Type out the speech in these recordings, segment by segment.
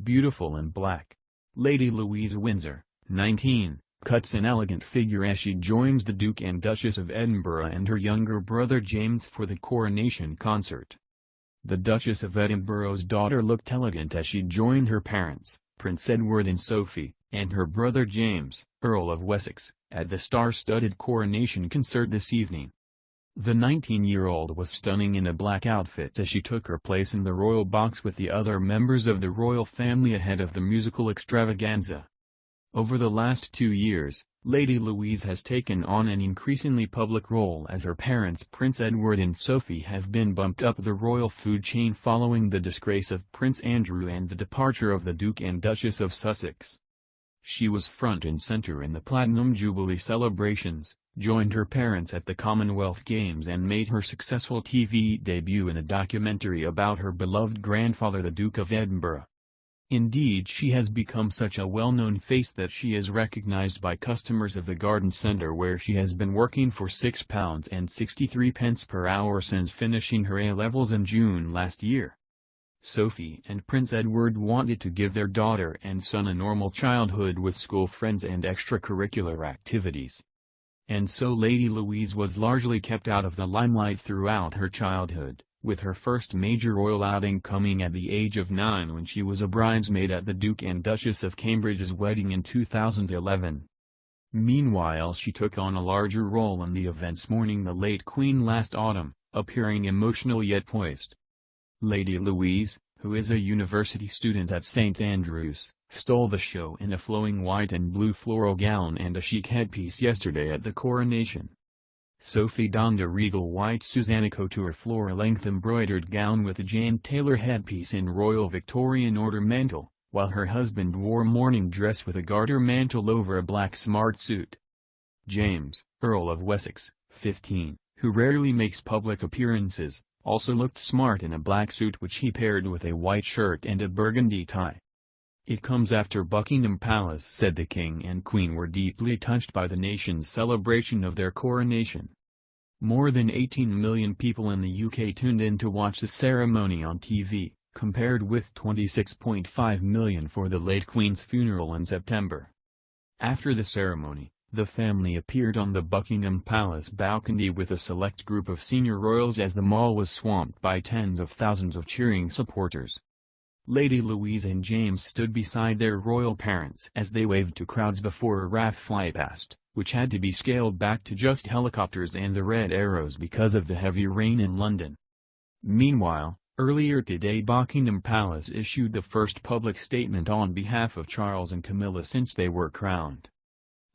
beautiful in black. Lady Louise Windsor, 19, cuts an elegant figure as she joins the Duke and Duchess of Edinburgh and her younger brother James for the Coronation Concert. The Duchess of Edinburgh's daughter looked elegant as she joined her parents, Prince Edward and Sophie, and her brother James, Earl of Wessex, at the star-studded Coronation Concert this evening. The 19-year-old was stunning in a black outfit as she took her place in the royal box with the other members of the royal family ahead of the musical extravaganza. Over the last 2 years, Lady Louise has taken on an increasingly public role as her parents Prince Edward and Sophie have been bumped up the royal food chain following the disgrace of Prince Andrew and the departure of the Duke and Duchess of Sussex. She was front and center in the Platinum Jubilee celebrations, joined her parents at the Commonwealth Games and made her successful TV debut in a documentary about her beloved grandfather the Duke of Edinburgh. Indeed, she has become such a well-known face that she is recognized by customers of the garden centre where she has been working for £6.63 per hour since finishing her A-levels in June last year. Sophie and Prince Edward wanted to give their daughter and son a normal childhood with school friends and extracurricular activities. And so Lady Louise was largely kept out of the limelight throughout her childhood, with her first major royal outing coming at the age of 9 when she was a bridesmaid at the Duke and Duchess of Cambridge's wedding in 2011. Meanwhile, she took on a larger role in the events mourning the late Queen last autumn, appearing emotional yet poised. Lady Louise, who is a university student at St Andrews, stole the show in a flowing white and blue floral gown and a chic headpiece yesterday at the coronation. Sophie donned a regal white Susanna couture floor-length embroidered gown with a Jane Taylor headpiece in Royal Victorian order mantle, while her husband wore morning dress with a garter mantle over a black smart suit. James, Earl of Wessex, 15, who rarely makes public appearances, also looked smart in a black suit which he paired with a white shirt and a burgundy tie. "It comes after Buckingham Palace," said the King and Queen were deeply touched by the nation's celebration of their coronation. More than 18 million people in the UK tuned in to watch the ceremony on TV, compared with 26.5 million for the late Queen's funeral in September. After the ceremony, the family appeared on the Buckingham Palace balcony with a select group of senior royals as the mall was swamped by tens of thousands of cheering supporters. Lady Louise and James stood beside their royal parents as they waved to crowds before a RAF fly past, which had to be scaled back to just helicopters and the Red Arrows because of the heavy rain in London. Meanwhile, earlier today Buckingham Palace issued the first public statement on behalf of Charles and Camilla since they were crowned.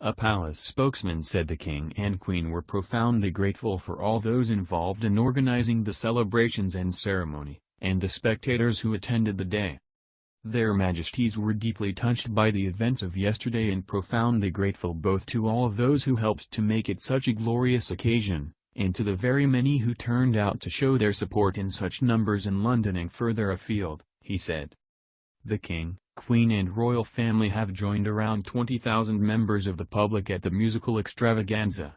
A palace spokesman said the King and Queen were profoundly grateful for all those involved in organizing the celebrations and ceremony, and the spectators who attended the day. Their Majesties were deeply touched by the events of yesterday and profoundly grateful both to all of those who helped to make it such a glorious occasion, and to the very many who turned out to show their support in such numbers in London and further afield, he said. The King, Queen and royal family have joined around 20,000 members of the public at the musical extravaganza.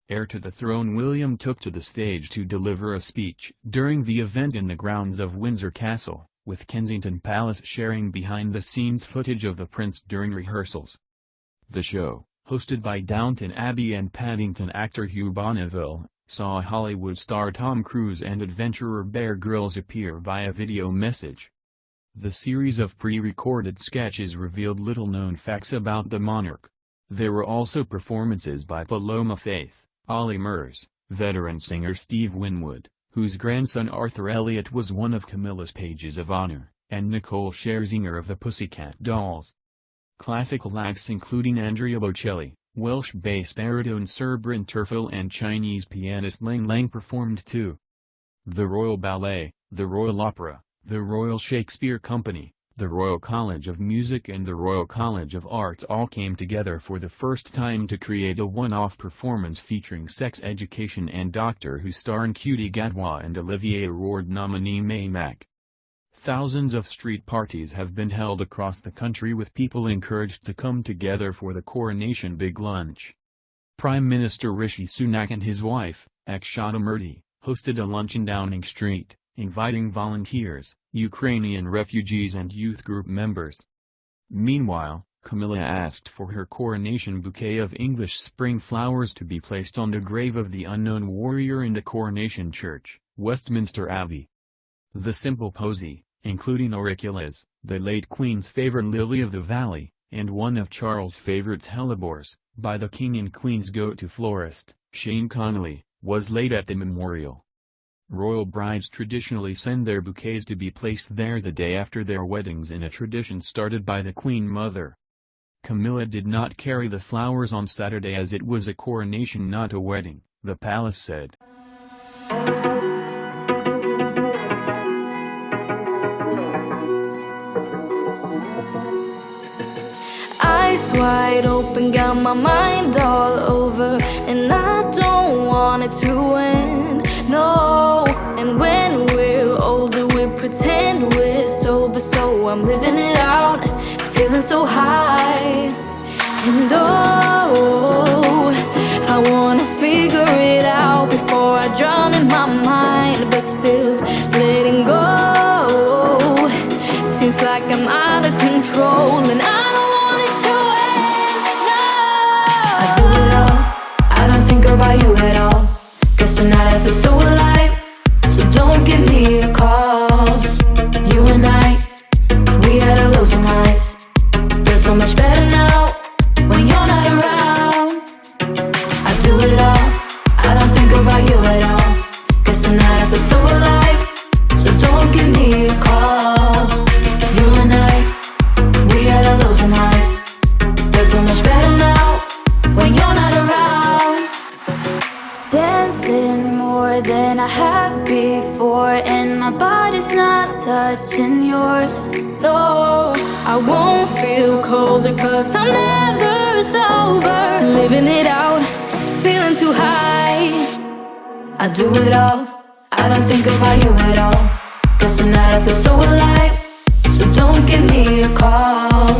Heir to the throne William took to the stage to deliver a speech during the event in the grounds of Windsor Castle, with Kensington Palace sharing behind-the-scenes footage of the prince during rehearsals. The show, hosted by Downton Abbey and Paddington actor Hugh Bonneville, saw Hollywood star Tom Cruise and adventurer Bear Grylls appear via video message. The series of pre-recorded sketches revealed little-known facts about the monarch. There were also performances by Paloma Faith, Ollie Murs, veteran singer Steve Winwood, whose grandson Arthur Elliott was one of Camilla's pages of honor, and Nicole Scherzinger of the Pussycat Dolls. Classical acts including Andrea Bocelli, Welsh bass baritone Sir Bryn Terfel and Chinese pianist Lang Lang performed too. The Royal Ballet, the Royal Opera, the Royal Shakespeare Company, the Royal College of Music and the Royal College of Arts all came together for the first time to create a one-off performance featuring Sex Education and Doctor Who star Ncuti Gatwa and Olivier Award nominee Mae Mack. Thousands of street parties have been held across the country with people encouraged to come together for the coronation big lunch. Prime Minister Rishi Sunak and his wife, Akshata Murthy, hosted a lunch in Downing Street, inviting volunteers, Ukrainian refugees and youth group members. Meanwhile, Camilla asked for her coronation bouquet of English spring flowers to be placed on the grave of the unknown warrior in the Coronation Church, Westminster Abbey. The simple posy, including auriculas, the late Queen's favorite lily of the valley, and one of Charles' favorites hellebores, by the King and Queen's go-to florist, Shane Connolly, was laid at the memorial. Royal brides traditionally send their bouquets to be placed there the day after their weddings, in a tradition started by the Queen Mother. Camilla did not carry the flowers on Saturday as it was a coronation, not a wedding, the palace said. Eyes wide open, got my mind all over, and I don't want it to end, no. And when we're older, we pretend we're sober, so I'm living it out, feeling so high. And oh, I wanna figure it out before I drown in my mind, but still letting go seems like I'm out of control, and I don't want it to end, no. I do it all, I don't think about you at all. Guess tonight I feel so alive, so don't give me a call. You and I, we had our lows and highs. Feel so much better now when you're not around. I do it all, I don't think about you at all. Guess tonight I feel so alive, so don't give me a call. You and I, we had our lows and highs. Feel so much better now when you're not around. Dancing more than I have before, and my body's not touching yours, no. I won't feel colder cause I'm never sober, living it out, feeling too high. I do it all, I don't think about you at all. Guess tonight I feel so alive, so don't give me a call.